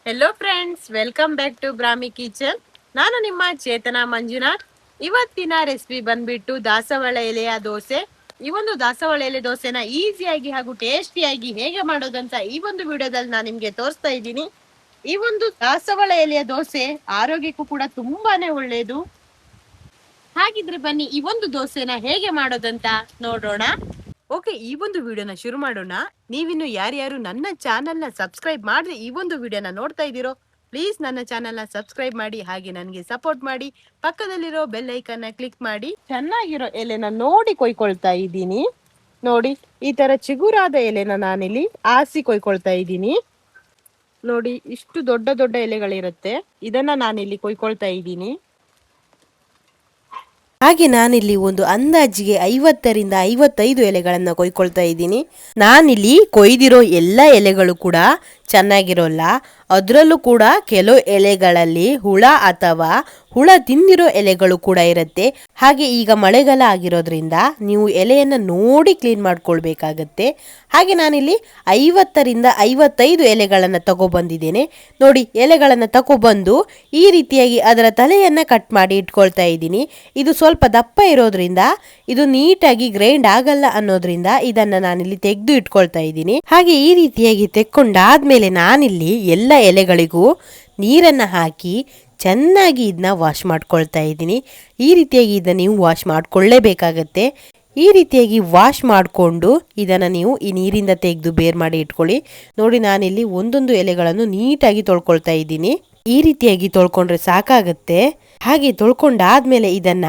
Hello friends, welcome back to Brahmi kitchen. ನಾನು ನಿಮ್ಮ ಚೇತನಾ ಮಂಜುನಾಥ್. ಇವತ್ತಿನ ರೆಸಿಪಿ ಬಂದ್ಬಿಟ್ಟು ದಾಸವಾಳ ಎಲೆಯ ದೋಸೆ. ಈ ಒಂದು ದಾಸವಾಳ ಎಲೆ ದೋಸೆನ ಈಸಿಯಾಗಿ ಹಾಗೂ ಟೇಸ್ಟಿಯಾಗಿ ಹೇಗೆ ಮಾಡೋದಂತ ಈ ಒಂದು ವಿಡಿಯೋದಲ್ಲಿ ನಾನು ನಿಮ್ಗೆ ತೋರಿಸ್ತಾ ಇದ್ದೀನಿ. ಈ ಒಂದು ದಾಸವಾಳ ಎಲೆಯ ದೋಸೆ ಆರೋಗ್ಯಕ್ಕೂ ಕೂಡ ತುಂಬಾನೇ ಒಳ್ಳೆಯದು. ಹಾಗಿದ್ರೆ ಬನ್ನಿ ಈ ಒಂದು ದೋಸೆನ ಹೇಗೆ ಮಾಡೋದಂತ ನೋಡೋಣ. ಓಕೆ, ಈ ಒಂದು ವಿಡಿಯೋನ ಶುರು ಮಾಡೋಣ. ನೀವಿನ್ನು ಯಾರ್ಯಾರು ನನ್ನ ಚಾನೆಲ್ ನ ಸಬ್ಸ್ಕ್ರೈಬ್ ಮಾಡಿದ್ರೆ ಈ ಒಂದು ವಿಡಿಯೋನ ನೋಡ್ತಾ ಇದ್ದೀರೋ, ಪ್ಲೀಸ್ ನನ್ನ ಚಾನೆಲ್ ನ ಸಬ್ಸ್ಕ್ರೈಬ್ ಮಾಡಿ, ಹಾಗೆ ನನಗೆ ಸಪೋರ್ಟ್ ಮಾಡಿ. ಪಕ್ಕದಲ್ಲಿರೋ ಬೆಲ್ ಐಕನ್ ನ ಕ್ಲಿಕ್ ಮಾಡಿ. ಚೆನ್ನಾಗಿರೋ ಎಲೆನ ನೋಡಿ ಕೊಯ್ಕೊಳ್ತಾ ಇದ್ದೀನಿ. ನೋಡಿ, ಈ ತರ ಚಿಗುರಾದ ಎಲೆನ ನಾನಿಲ್ಲಿ ಆಸಿ ಕೊಯ್ಕೊಳ್ತಾ ಇದ್ದೀನಿ. ನೋಡಿ, ಇಷ್ಟು ದೊಡ್ಡ ದೊಡ್ಡ ಎಲೆಗಳಿರುತ್ತೆ, ಇದನ್ನ ನಾನಿಲ್ಲಿ ಕೊಯ್ಕೊಳ್ತಾ ಇದ್ದೀನಿ. ಹಾಗೆ ನಾನಿಲ್ಲಿ ಒಂದು ಅಂದಾಜಿಗೆ 50ರಿಂದ 55 ಎಲೆಗಳನ್ನು ಕೊಯ್ಕೊಳ್ತಾ ಇದ್ದೀನಿ. ನಾನಿಲ್ಲಿ ಕೊಯ್ದಿರೋ ಎಲ್ಲ ಎಲೆಗಳು ಕೂಡ ಚೆನ್ನಾಗಿರೋಲ್ಲ. ಅದರಲ್ಲೂ ಕೂಡ ಕೆಲವು ಎಲೆಗಳಲ್ಲಿ ಹುಳ ಅಥವಾ ಹುಳ ತಿಂದಿರೋ ಎಲೆಗಳು ಕೂಡ ಇರುತ್ತೆ. ಹಾಗೆ ಈಗ ಮಳೆಗಾಲ ಆಗಿರೋದ್ರಿಂದ ನೀವು ಎಲೆಯನ್ನು ನೋಡಿ ಕ್ಲೀನ್ ಮಾಡ್ಕೊಳ್ಬೇಕಾಗತ್ತೆ. ಹಾಗೆ ನಾನಿಲ್ಲಿ 50ರಿಂದ 55 ಎಲೆಗಳನ್ನು ತಗೊಬಂದಿದ್ದೇನೆ. ನೋಡಿ, ಎಲೆಗಳನ್ನು ತಗೊಬಂದು ಈ ರೀತಿಯಾಗಿ ಅದರ ತಲೆಯನ್ನು ಕಟ್ ಮಾಡಿ ಇಟ್ಕೊಳ್ತಾ ಇದ್ದೀನಿ. ಇದು ಸ್ವಲ್ಪ ದಪ್ಪ ಇರೋದ್ರಿಂದ ಇದು ನೀಟಾಗಿ ಗ್ರೈಂಡ್ ಆಗಲ್ಲ ಅನ್ನೋದ್ರಿಂದ ಇದನ್ನ ನಾನಿಲ್ಲಿ ತೆಗೆದು ಇಟ್ಕೊಳ್ತಾ ಇದ್ದೀನಿ. ಹಾಗೆ ಈ ರೀತಿಯಾಗಿ ತೆಕ್ಕೊಂಡಾದ್ಮೇಲೆ ನಾನಿಲ್ಲಿ ಎಲ್ಲ ಎಲೆಗಳಿಗೂ ನೀರನ್ನ ಹಾಕಿ ಚೆನ್ನಾಗಿ ಇದನ್ನ ವಾಶ್ ಮಾಡ್ಕೊಳ್ತಾ ಇದ್ದೀನಿ. ಈ ರೀತಿಯಾಗಿ ಇದನ್ನ ನೀವು ವಾಶ್ ಮಾಡ್ಕೊಳ್ಳೇಬೇಕಾಗತ್ತೆ. ಈ ರೀತಿಯಾಗಿ ವಾಶ್ ಮಾಡಿಕೊಂಡು ಇದನ್ನು ನೀವು ಈ ನೀರಿಂದ ತೆಗೆದು ಬೇರ್ ಮಾಡಿ ಇಟ್ಕೊಳ್ಳಿ. ನೋಡಿ, ನಾನಿಲ್ಲಿ ಒಂದೊಂದು ಎಲೆಗಳನ್ನು ನೀಟಾಗಿ ತೊಳ್ಕೊಳ್ತಾ ಇದ್ದೀನಿ. ಈ ರೀತಿಯಾಗಿ ತೊಳ್ಕೊಂಡ್ರೆ ಸಾಕಾಗತ್ತೆ. ಹಾಗೆ ತೊಳ್ಕೊಂಡಾದ್ಮೇಲೆ ಇದನ್ನ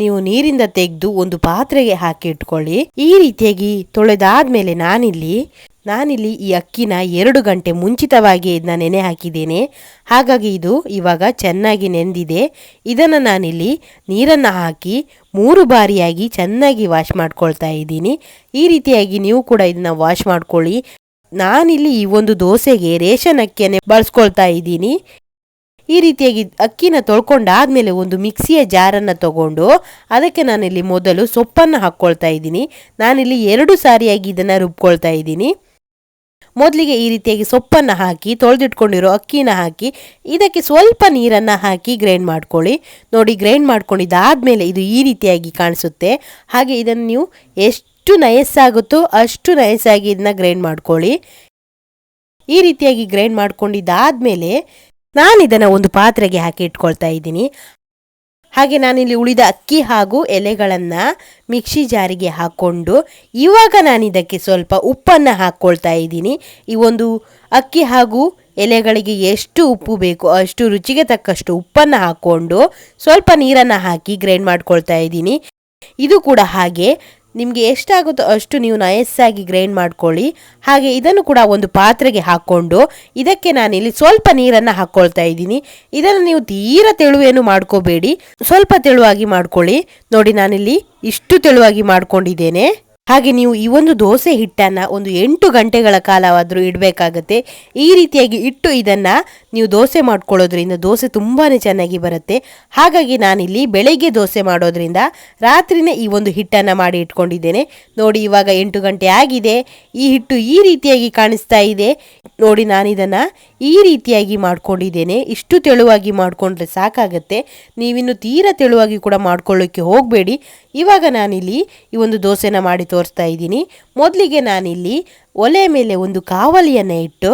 ನೀವು ನೀರಿಂದ ತೆಗೆದು ಒಂದು ಪಾತ್ರೆಗೆ ಹಾಕಿ ಇಟ್ಕೊಳ್ಳಿ. ಈ ರೀತಿಯಾಗಿ ತೊಳೆದಾದ್ಮೇಲೆ ನಾನಿಲ್ಲಿ ಈ ಅಕ್ಕಿನ 2 ಗಂಟೆ ಮುಂಚಿತವಾಗಿ ಇದನ್ನ ನೆನೆ ಹಾಕಿದ್ದೇನೆ. ಹಾಗಾಗಿ ಇದು ಇವಾಗ ಚೆನ್ನಾಗಿ ನೆಂದಿದೆ. ಇದನ್ನು ನಾನಿಲ್ಲಿ ನೀರನ್ನು ಹಾಕಿ 3 ಬಾರಿಯಾಗಿ ಚೆನ್ನಾಗಿ ವಾಶ್ ಮಾಡ್ಕೊಳ್ತಾ ಇದ್ದೀನಿ. ಈ ರೀತಿಯಾಗಿ ನೀವು ಕೂಡ ಇದನ್ನ ವಾಶ್ ಮಾಡ್ಕೊಳ್ಳಿ. ನಾನಿಲ್ಲಿ ಈ ಒಂದು ದೋಸೆಗೆ ರೇಷನ್ ಅಕ್ಕಿಯನ್ನೇ ಬಳಸ್ಕೊಳ್ತಾ ಇದ್ದೀನಿ. ಈ ರೀತಿಯಾಗಿ ಅಕ್ಕಿನ ತೊಳ್ಕೊಂಡಾದ್ಮೇಲೆ ಒಂದು ಮಿಕ್ಸಿಯ ಜಾರನ್ನು ತಗೊಂಡು ಅದಕ್ಕೆ ನಾನಿಲ್ಲಿ ಮೊದಲು ಸೊಪ್ಪನ್ನು ಹಾಕ್ಕೊಳ್ತಾ ಇದ್ದೀನಿ. ನಾನಿಲ್ಲಿ 2 ಸಾರಿಯಾಗಿ ಇದನ್ನು ರುಬ್ಕೊಳ್ತಾ ಇದ್ದೀನಿ. ಮೊದಲಿಗೆ ಈ ರೀತಿಯಾಗಿ ಸೊಪ್ಪನ್ನು ಹಾಕಿ ತೊಳೆದಿಟ್ಕೊಂಡಿರೋ ಅಕ್ಕಿನ ಹಾಕಿ ಇದಕ್ಕೆ ಸ್ವಲ್ಪ ನೀರನ್ನು ಹಾಕಿ ಗ್ರೈಂಡ್ ಮಾಡ್ಕೊಳ್ಳಿ. ನೋಡಿ, ಗ್ರೈಂಡ್ ಮಾಡ್ಕೊಂಡಿದ್ದಾದ್ಮೇಲೆ ಇದು ಈ ರೀತಿಯಾಗಿ ಕಾಣಿಸುತ್ತೆ. ಹಾಗೆ ಇದನ್ನು ನೀವು ಎಷ್ಟು ನಯಸ್ಸಾಗುತ್ತೋ ಅಷ್ಟು ನಯಸ್ಸಾಗಿ ಇದನ್ನ ಗ್ರೈಂಡ್ ಮಾಡ್ಕೊಳ್ಳಿ. ಈ ರೀತಿಯಾಗಿ ಗ್ರೈಂಡ್ ಮಾಡ್ಕೊಂಡಿದ್ದಾದ್ಮೇಲೆ ನಾನು ಇದನ್ನು ಒಂದು ಪಾತ್ರೆಗೆ ಹಾಕಿ ಇಟ್ಕೊಳ್ತಾ ಇದ್ದೀನಿ. ಹಾಗೆ ನಾನಿಲ್ಲಿ ಉಳಿದ ಅಕ್ಕಿ ಹಾಗೂ ಎಲೆಗಳನ್ನು ಮಿಕ್ಸಿ ಜಾರಿಗೆ ಹಾಕ್ಕೊಂಡು ಇವಾಗ ನಾನು ಇದಕ್ಕೆ ಸ್ವಲ್ಪ ಉಪ್ಪನ್ನು ಹಾಕ್ಕೊಳ್ತಾ ಇದ್ದೀನಿ. ಈ ಒಂದು ಅಕ್ಕಿ ಹಾಗೂ ಎಲೆಗಳಿಗೆ ಎಷ್ಟು ಉಪ್ಪು ಬೇಕು ಅಷ್ಟು ರುಚಿಗೆ ತಕ್ಕಷ್ಟು ಉಪ್ಪನ್ನು ಹಾಕ್ಕೊಂಡು ಸ್ವಲ್ಪ ನೀರನ್ನು ಹಾಕಿ ಗ್ರೈಂಡ್ ಮಾಡ್ಕೊಳ್ತಾ ಇದ್ದೀನಿ. ಇದು ಕೂಡ ಹಾಗೆ ನಿಮಗೆ ಎಷ್ಟಾಗುತ್ತೋ ಅಷ್ಟು ನೀವು ನಯಸ್ಸಾಗಿ ಗ್ರೈಂಡ್ ಮಾಡ್ಕೊಳ್ಳಿ. ಹಾಗೆ ಇದನ್ನು ಕೂಡ ಒಂದು ಪಾತ್ರೆಗೆ ಹಾಕ್ಕೊಂಡು ಇದಕ್ಕೆ ನಾನಿಲ್ಲಿ ಸ್ವಲ್ಪ ನೀರನ್ನು ಹಾಕ್ಕೊಳ್ತಾ ಇದ್ದೀನಿ. ಇದನ್ನು ನೀವು ತೀರಾ ತೆಳುವೇನು ಮಾಡ್ಕೋಬೇಡಿ, ಸ್ವಲ್ಪ ತೆಳುವಾಗಿ ಮಾಡ್ಕೊಳ್ಳಿ. ನೋಡಿ, ನಾನಿಲ್ಲಿ ಇಷ್ಟು ತೆಳುವಾಗಿ ಮಾಡ್ಕೊಂಡಿದ್ದೇನೆ. ಹಾಗೆ ನೀವು ಈ ಒಂದು ದೋಸೆ ಹಿಟ್ಟನ್ನು ಒಂದು 8 ಗಂಟೆಗಳ ಕಾಲವಾದರೂ ಇಡಬೇಕಾಗತ್ತೆ. ಈ ರೀತಿಯಾಗಿ ಇಟ್ಟು ಇದನ್ನು ನೀವು ದೋಸೆ ಮಾಡ್ಕೊಳ್ಳೋದ್ರಿಂದ ದೋಸೆ ತುಂಬಾ ಚೆನ್ನಾಗಿ ಬರುತ್ತೆ. ಹಾಗಾಗಿ ನಾನಿಲ್ಲಿ ಬೆಳಗ್ಗೆ ದೋಸೆ ಮಾಡೋದ್ರಿಂದ ರಾತ್ರಿನೇ ಈ ಒಂದು ಹಿಟ್ಟನ್ನು ಮಾಡಿ ಇಟ್ಕೊಂಡಿದ್ದೇನೆ. ನೋಡಿ, ಇವಾಗ 8 ಗಂಟೆ ಆಗಿದೆ. ಈ ಹಿಟ್ಟು ಈ ರೀತಿಯಾಗಿ ಕಾಣಿಸ್ತಾ ಇದೆ. ನೋಡಿ, ನಾನಿದನ್ನು ಈ ರೀತಿಯಾಗಿ ಮಾಡ್ಕೊಂಡಿದ್ದೇನೆ. ಇಷ್ಟು ತೆಳುವಾಗಿ ಮಾಡಿಕೊಂಡ್ರೆ ಸಾಕಾಗತ್ತೆ. ನೀವಿನ್ನು ತೀರಾ ತೆಳುವಾಗಿ ಕೂಡ ಮಾಡ್ಕೊಳ್ಳೋಕ್ಕೆ ಹೋಗಬೇಡಿ. ಇವಾಗ ನಾನಿಲ್ಲಿ ಈ ಒಂದು ದೋಸೆನ ಮಾಡಿ ತೋರಿಸ್ತಾ ಇದ್ದೀನಿ. ಮೊದಲಿಗೆ ನಾನಿಲ್ಲಿ ಒಲೆ ಮೇಲೆ ಒಂದು ಕಾವಲಿಯನ್ನು ಇಟ್ಟು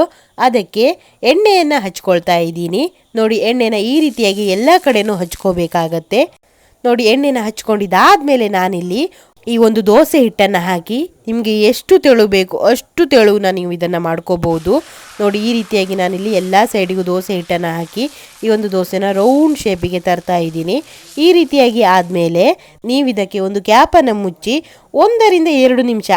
ಅದಕ್ಕೆ ಎಣ್ಣೆಯನ್ನು ಹಚ್ಕೊಳ್ತಾ ಇದ್ದೀನಿ. ನೋಡಿ, ಎಣ್ಣೆನ ಈ ರೀತಿಯಾಗಿ ಎಲ್ಲ ಕಡೆನೂ ಹಚ್ಕೋಬೇಕಾಗತ್ತೆ. ನೋಡಿ, ಎಣ್ಣೆನ ಹಚ್ಕೊಂಡಿದ್ದಾದ್ಮೇಲೆ ನಾನಿಲ್ಲಿ ಈ ಒಂದು ದೋಸೆ ಹಿಟ್ಟನ್ನು ಹಾಕಿ ನಿಮಗೆ ಎಷ್ಟು ತೆಳು ಬೇಕು ಅಷ್ಟು ತೆಳುವನ್ನ ನೀವು ಇದನ್ನು ಮಾಡ್ಕೋಬಹುದು. ನೋಡಿ, ಈ ರೀತಿಯಾಗಿ ನಾನಿಲ್ಲಿ ಎಲ್ಲ ಸೈಡಿಗೂ ದೋಸೆ ಹಿಟ್ಟನ್ನು ಹಾಕಿ ಈ ಒಂದು ದೋಸೆನ ರೌಂಡ್ ಶೇಪಿಗೆ ತರ್ತಾ ಇದ್ದೀನಿ. ಈ ರೀತಿಯಾಗಿ ಆದಮೇಲೆ ನೀವು ಇದಕ್ಕೆ ಒಂದು ಕ್ಯಾಪನ್ನು ಮುಚ್ಚಿ 1 ರಿಂದ 2 ನಿಮಿಷ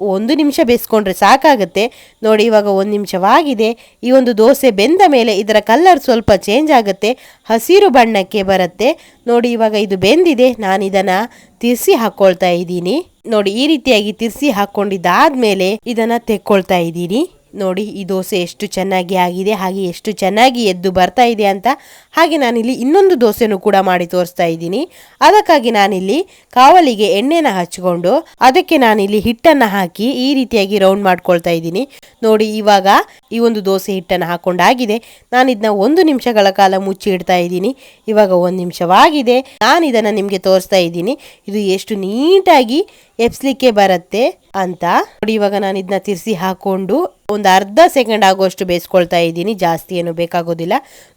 1 ನಿಮಿಷ ಬೇಯಿಸ್ಕೊಂಡ್ರೆ ಸಾಕಾಗುತ್ತೆ. ನೋಡಿ, ಇವಾಗ 1 ನಿಮಿಷವಾಗಿದೆ. ಈ ಒಂದು ದೋಸೆ ಬೆಂದ ಮೇಲೆ ಇದರ ಕಲರ್ ಸ್ವಲ್ಪ ಚೇಂಜ್ ಆಗುತ್ತೆ, ಹಸಿರು ಬಣ್ಣಕ್ಕೆ ಬರುತ್ತೆ. ನೋಡಿ, ಇವಾಗ ಇದು ಬೆಂದಿದೆ. ನಾನು ಇದನ್ನು ತಿರ್ಸಿ ಹಾಕ್ಕೊಳ್ತಾ ಇದ್ದೀನಿ. ನೋಡಿ, ಈ ರೀತಿಯಾಗಿ ತಿರ್ಸಿ ಹಾಕ್ಕೊಂಡಿದ್ದಾದ್ಮೇಲೆ ಇದನ್ನು ತೆಕ್ಕೊಳ್ತಾ ಇದ್ದೀನಿ. ನೋಡಿ ಈ ದೋಸೆ ಎಷ್ಟು ಚೆನ್ನಾಗಿ ಆಗಿದೆ, ಹಾಗೆ ಎಷ್ಟು ಚೆನ್ನಾಗಿ ಎದ್ದು ಬರ್ತಾ ಇದೆ ಅಂತ. ಹಾಗೆ ನಾನಿಲ್ಲಿ ಇನ್ನೊಂದು ದೋಸೆನೂ ಕೂಡ ಮಾಡಿ ತೋರಿಸ್ತಾ ಇದ್ದೀನಿ. ಅದಕ್ಕಾಗಿ ನಾನಿಲ್ಲಿ ಕಾವಲಿಗೆ ಎಣ್ಣೆನ ಹಚ್ಕೊಂಡು ಅದಕ್ಕೆ ನಾನಿಲ್ಲಿ ಹಿಟ್ಟನ್ನು ಹಾಕಿ ಈ ರೀತಿಯಾಗಿ ರೌಂಡ್ ಮಾಡ್ಕೊಳ್ತಾ ಇದ್ದೀನಿ. ನೋಡಿ ಇವಾಗ ಈ ಒಂದು ದೋಸೆ ಹಿಟ್ಟನ್ನು ಹಾಕೊಂಡಾಗಿದೆ. ನಾನು ಇದನ್ನ 1 ನಿಮಿಷಗಳ ಕಾಲ ಮುಚ್ಚಿ ಇಡ್ತಾ ಇದ್ದೀನಿ. ಇವಾಗ 1 ನಿಮಿಷವಾಗಿದೆ. ನಾನು ಇದನ್ನು ನಿಮಗೆ ತೋರಿಸ್ತಾ ಇದ್ದೀನಿ ಇದು ಎಷ್ಟು ನೀಟಾಗಿ ಎಬ್ಸ್ಲಿಕ್ಕೆ ಬರುತ್ತೆ ಅಂತ. ನೋಡಿ ಇವಾಗ ನಾನು ಇದನ್ನ ತಿರ್ಸಿ ಹಾಕೊಂಡು ಒಂದು ಅರ್ಧ ಸೆಕೆಂಡ್ ಆಗುವಷ್ಟು ಬೇಯಿಸ್ಕೊಳ್ತಾ ಇದ್ದೀನಿ, ಜಾಸ್ತಿ ಏನು ಬೇಕಾಗೋದಿಲ್ಲ.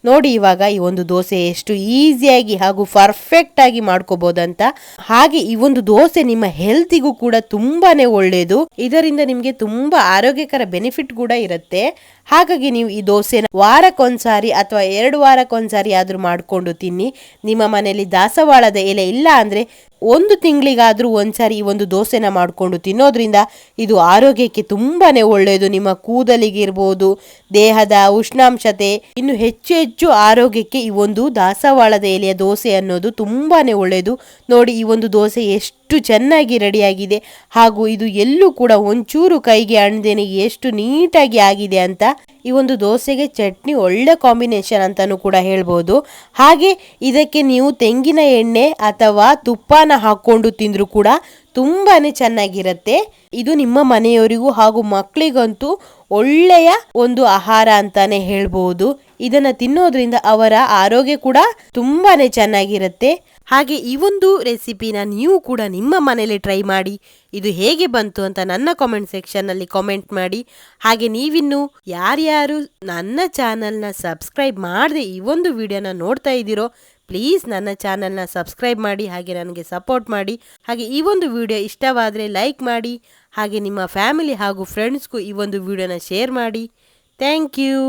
ನೋಡಿ ಇವಾಗ ಈ ಒಂದು ದೋಸೆ ಎಷ್ಟು ಈಸಿಯಾಗಿ ಹಾಗೂ ಪರ್ಫೆಕ್ಟ್ ಆಗಿ ಮಾಡ್ಕೋಬಹುದಂತ. ಹಾಗೆ ಈ ಒಂದು ದೋಸೆ ನಿಮ್ಮ ಹೆಲ್ತಿಗೂ ಕೂಡ ತುಂಬಾನೇ ಒಳ್ಳೆಯದು. ಇದರಿಂದ ನಿಮಗೆ ತುಂಬಾ ಆರೋಗ್ಯಕರ ಬೆನಿಫಿಟ್ ಕೂಡ ಇರುತ್ತೆ. ಹಾಗಾಗಿ ನೀವು ಈ ದೋಸೆನ ವಾರಕ್ಕೊಂದ್ಸಾರಿ ಅಥವಾ 2 ವಾರಕ್ಕೊಂದ್ಸಾರಿ ಆದ್ರೂ ಮಾಡ್ಕೊಂಡು ತಿನ್ನಿ. ನಿಮ್ಮ ಮನೆಯಲ್ಲಿ ದಾಸವಾಳದ ಎಲೆ ಇಲ್ಲ ಅಂದ್ರೆ 1 ತಿಂಗಳಿಗಾದ್ರೂ ಒಂದ್ಸಾರಿ ಈ ಒಂದು ದೋಸೆನ ಮಾಡಿಕೊಂಡು ತಿನ್ನೋದ್ರಿಂದ ಇದು ಆರೋಗ್ಯಕ್ಕೆ ತುಂಬಾನೇ ಒಳ್ಳೆಯದು. ನಿಮ್ಮ ಕೂದಲಿಗಿರ್ಬೋದು, ದೇಹದ ಉಷ್ಣಾಂಶತೆ, ಇನ್ನು ಹೆಚ್ಚು ಆರೋಗ್ಯಕ್ಕೆ ಈ ಒಂದು ದಾಸವಾಳದ ಎಲೆಯ ದೋಸೆ ಅನ್ನೋದು ತುಂಬಾನೇ ಒಳ್ಳೆಯದು. ನೋಡಿ ಈ ಒಂದು ದೋಸೆ ಎಷ್ಟು ಚೆನ್ನಾಗಿ ರೆಡಿಯಾಗಿದೆ, ಹಾಗೂ ಇದು ಎಲ್ಲೂ ಕೂಡ ಒಂಚೂರು ಕೈಗೆ ಅಂದೇನೆ ಎಷ್ಟು ನೀಟಾಗಿ ಆಗಿದೆ ಅಂತ. ಈ ಒಂದು ದೋಸೆಗೆ ಚಟ್ನಿ ಒಳ್ಳೆ ಕಾಂಬಿನೇಷನ್ ಅಂತಾನೂ ಕೂಡ ಹೇಳ್ಬೋದು. ಹಾಗೆ ಇದಕ್ಕೆ ನೀವು ತೆಂಗಿನ ಎಣ್ಣೆ ಅಥವಾ ತುಪ್ಪನ ಹಾಕೊಂಡು ತಿಂದ್ರೂ ಕೂಡ ತುಂಬಾನೇ ಚೆನ್ನಾಗಿರುತ್ತೆ. ಇದು ನಿಮ್ಮ ಮನೆಯವರಿಗೂ ಹಾಗೂ ಮಕ್ಕಳಿಗಂತೂ ಒಳ್ಳೆಯ ಒಂದು ಆಹಾರ ಅಂತಾನೆ ಹೇಳ್ಬೋದು. ಇದನ್ನ ತಿನ್ನೋದ್ರಿಂದ ಅವರ ಆರೋಗ್ಯ ಕೂಡ ತುಂಬಾನೇ ಚೆನ್ನಾಗಿರುತ್ತೆ. ಹಾಗೆ ಈ ಒಂದು ರೆಸಿಪಿನ ನೀವು ಕೂಡ ನಿಮ್ಮ ಮನೇಲಿ ಟ್ರೈ ಮಾಡಿ ಇದು ಹೇಗೆ ಬಂತು ಅಂತ ನನ್ನ ಕಾಮೆಂಟ್ ಸೆಕ್ಷನ್ನಲ್ಲಿ ಕಾಮೆಂಟ್ ಮಾಡಿ. ಹಾಗೆ ನೀವಿನ್ನು ಯಾರ್ಯಾರು ನನ್ನ ಚಾನಲ್ನ ಸಬ್ಸ್ಕ್ರೈಬ್ ಮಾಡದೆ ಈ ಒಂದು ವಿಡಿಯೋನ ನೋಡ್ತಾ ಇದ್ದೀರೋ ಪ್ಲೀಸ್ ನನ್ನ ಚಾನಲ್ನ ಸಬ್ಸ್ಕ್ರೈಬ್ ಮಾಡಿ, ಹಾಗೆ ನನಗೆ ಸಪೋರ್ಟ್ ಮಾಡಿ. ಹಾಗೆ ಈ ಒಂದು ವಿಡಿಯೋ ಇಷ್ಟವಾದರೆ ಲೈಕ್ ಮಾಡಿ, ಹಾಗೆ ನಿಮ್ಮ ಫ್ಯಾಮಿಲಿ ಹಾಗೂ ಫ್ರೆಂಡ್ಸ್ಗೂ ಈ ಒಂದು ವಿಡಿಯೋನ ಶೇರ್ ಮಾಡಿ. Thank you.